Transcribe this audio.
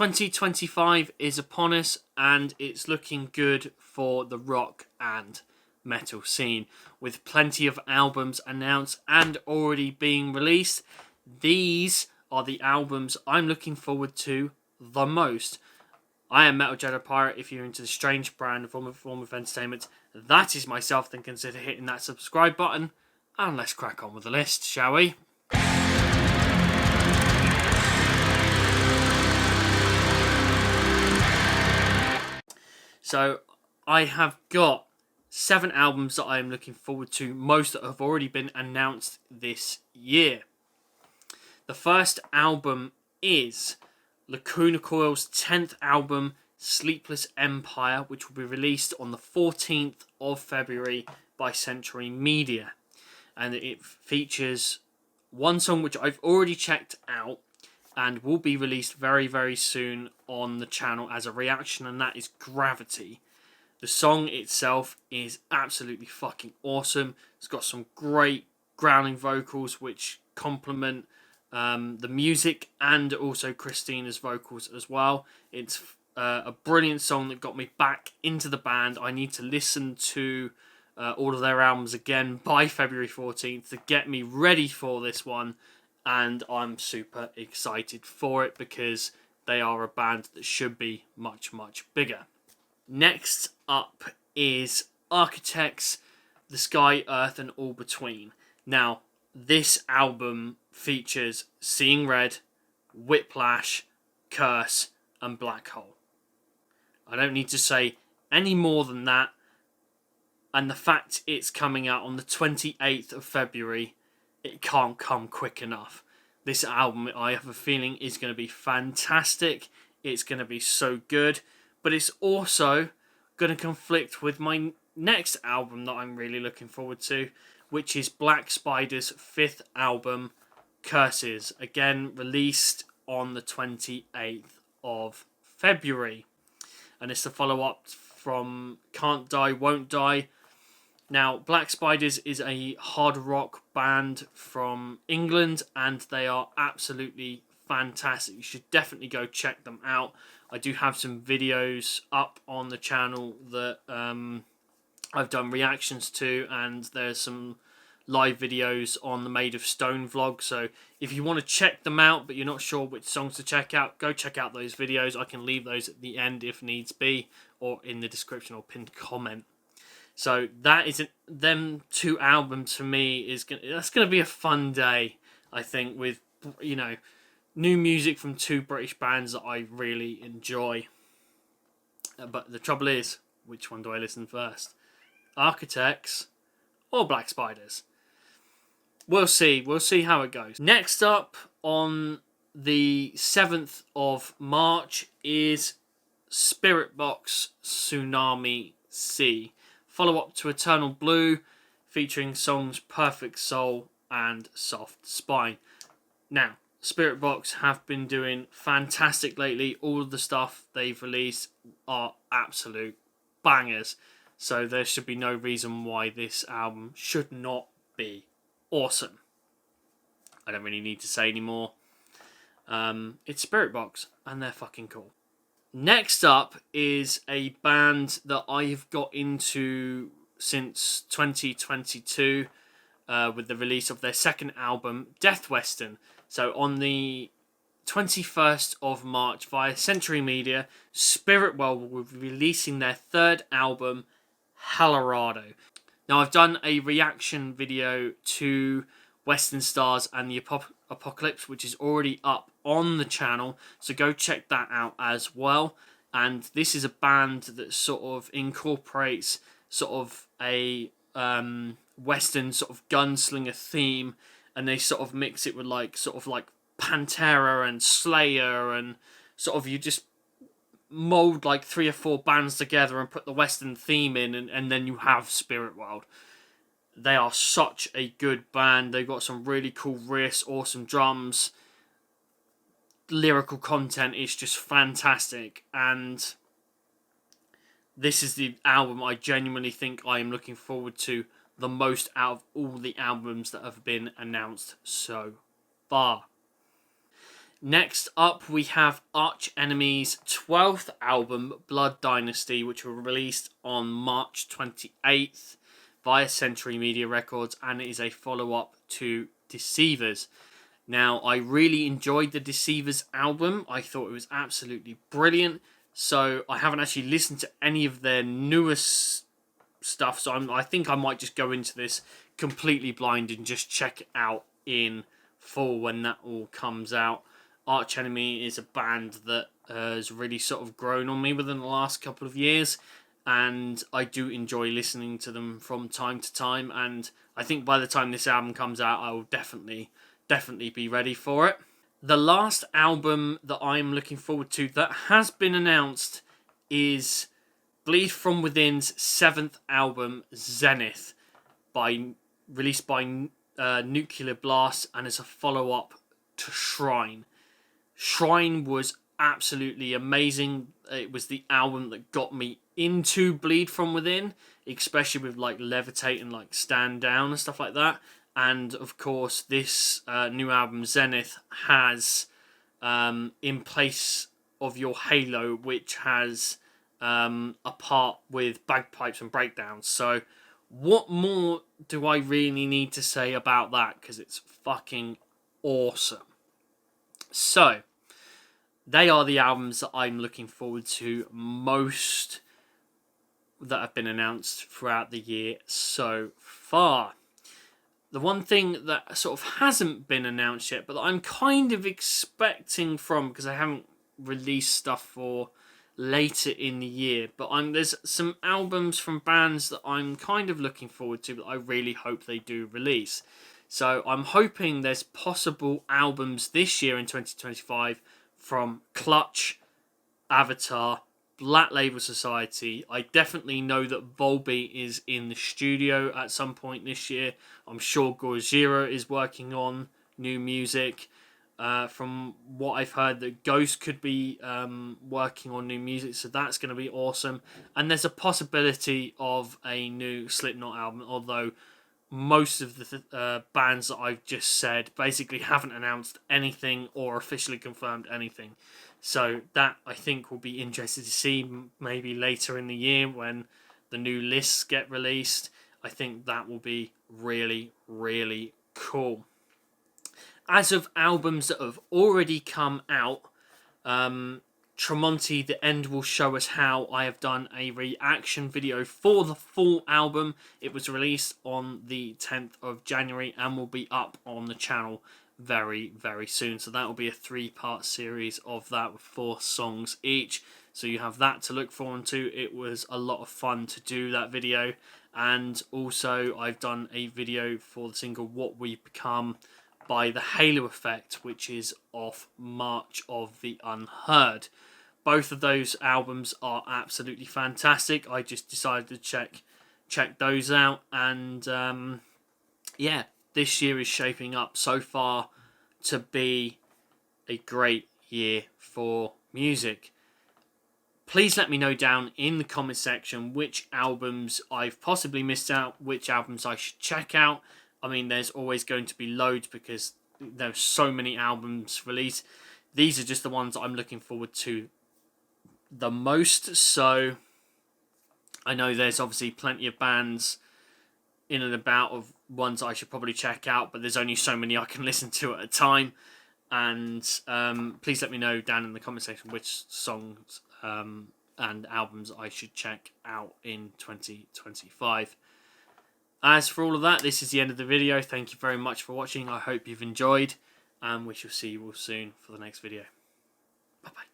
2025 is upon us, and it's looking good for the rock and metal scene, with plenty of albums announced and already being released. These are the albums I'm looking forward to the most. I am Metaljedipirate. If you're into the strange brand form of entertainment, that is myself, then consider hitting that subscribe button, and let's crack on with the list, shall we? So I have got 7 albums that I am looking forward to, most that have already been announced this year. The first album is Lacuna Coil's 10th album, Sleepless Empire, which will be released on the 14th of February by Century Media. And it features one song which I've already checked out and will be released very, very soon on the channel as a reaction, and that is Gravity. The song itself is absolutely fucking awesome. It's got some great growling vocals which complement the music and also Christina's vocals as well. It's a brilliant song that got me back into the band. I need to listen to all of their albums again by February 14th to get me ready for this one, and I'm super excited for it because they are a band that should be much, much bigger. Next up is Architects, The Sky, Earth and All Between. Now, this album features Seeing Red, Whiplash, Curse and Black Hole. I don't need to say any more than that, and the fact it's coming out on the 28th of February, it can't come quick enough. This album, I have a feeling, is going to be fantastic. It's going to be so good, but it's also going to conflict with my next album that I'm really looking forward to, which is Black Spider's 5th album, Curses, again released on the 28th of February. And it's the follow-up from Can't Die, Won't Die. Now, Black Spiders is a hard rock band from England, and they are absolutely fantastic. You should definitely go check them out. I do have some videos up on the channel that I've done reactions to, and there's some live videos on the Made of Stone vlog. So if you want to check them out, but you're not sure which songs to check out, go check out those videos. I can leave those at the end if needs be, or in the description or pinned comment. So that is them 2 albums for me that's gonna be a fun day, I think, with new music from 2 British bands that I really enjoy. But the trouble is, which one do I listen first? Architects or Black Spiders? We'll see. We'll see how it goes. Next up on the 7th of March is Spiritbox Tsunami Sea, follow-up to Eternal Blue, featuring songs Perfect Soul and Soft Spine. Now, Spiritbox have been doing fantastic lately. All of the stuff they've released are absolute bangers, so there should be no reason why this album should not be awesome. I don't really need to say anymore. It's Spiritbox, and they're fucking cool. Next up is a band that I've got into since 2022 with the release of their 2nd album, Death Western. So on the 21st of March via Century Media, Spiritwell will be releasing their 3rd album, Hellerado. Now, I've done a reaction video to Western Stars and the Apocalypse, which is already up on the channel, so go check that out as well. And this is a band that sort of incorporates sort of a Western sort of gunslinger theme, and they sort of mix it with like Pantera and Slayer, and sort of you just mold like 3 or 4 bands together and put the Western theme in, and then you have Spirit World. They are such a good band. They've got some really cool riffs, awesome drums. Lyrical content is just fantastic, and this is the album I genuinely think I am looking forward to the most out of all the albums that have been announced so far. Next up, we have Arch Enemy's 12th album, Blood Dynasty, which was released on March 28th via Century Media Records, and it is a follow-up to Deceivers. Now, I really enjoyed the Deceivers album. I thought it was absolutely brilliant. So I haven't actually listened to any of their newest stuff. So I think I might just go into this completely blind and just check it out in full when that all comes out. Arch Enemy is a band that has really sort of grown on me within the last couple of years. And I do enjoy listening to them from time to time. And I think by the time this album comes out, I will definitely be ready for it. The last album that I'm looking forward to that has been announced is Bleed From Within's 7th album, Zenith, released by Nuclear Blast, and is a follow-up to Shrine. Shrine was absolutely amazing. It was the album that got me into Bleed From Within, especially with like Levitate and like Stand Down and stuff like that. And of course, this new album, Zenith, has In Place of Your Halo, which has a part with bagpipes and breakdowns. So what more do I really need to say about that? Because it's fucking awesome. So they are the albums that I'm looking forward to most that have been announced throughout the year so far. The one thing that sort of hasn't been announced yet, but that I'm kind of expecting from, because I haven't released stuff for later in the year, but there's some albums from bands that I'm kind of looking forward to that I really hope they do release. So I'm hoping there's possible albums this year in 2025 from Clutch, Avatar, Black Label Society. I definitely know that Volbeat is in the studio at some point this year. I'm sure Gojira is working on new music. From what I've heard, that Ghost could be working on new music, so that's going to be awesome. And there's a possibility of a new Slipknot album, although most of the bands that I've just said basically haven't announced anything or officially confirmed anything. So that, I think, will be interesting to see maybe later in the year when the new lists get released. I think that will be really, really cool. As of albums that have already come out, Tremonti, The End Will Show Us How. I have done a reaction video for the full album. It was released on the 10th of January and will be up on the channel very, very soon. So that will be a 3-part series of that with 4 songs each. So you have that to look forward to. It was a lot of fun to do that video. And also I've done a video for the single What We've Become by The Halo Effect, which is off March of the Unheard. Both of those albums are absolutely fantastic. I just decided to check those out, and yeah, this year is shaping up so far to be a great year for music. Please let me know down in the comment section which albums I've possibly missed out, which albums I should check out. I mean, there's always going to be loads because there's so many albums released. These are just the ones I'm looking forward to the most. So I know there's obviously plenty of bands in and about of ones I should probably check out, but there's only so many I can listen to at a time. And please let me know down in the comment section which songs and albums I should check out in 2025. As for all of that, this is the end of the video. Thank you very much for watching. I hope you've enjoyed, and we shall see you all soon for the next video. Bye-bye.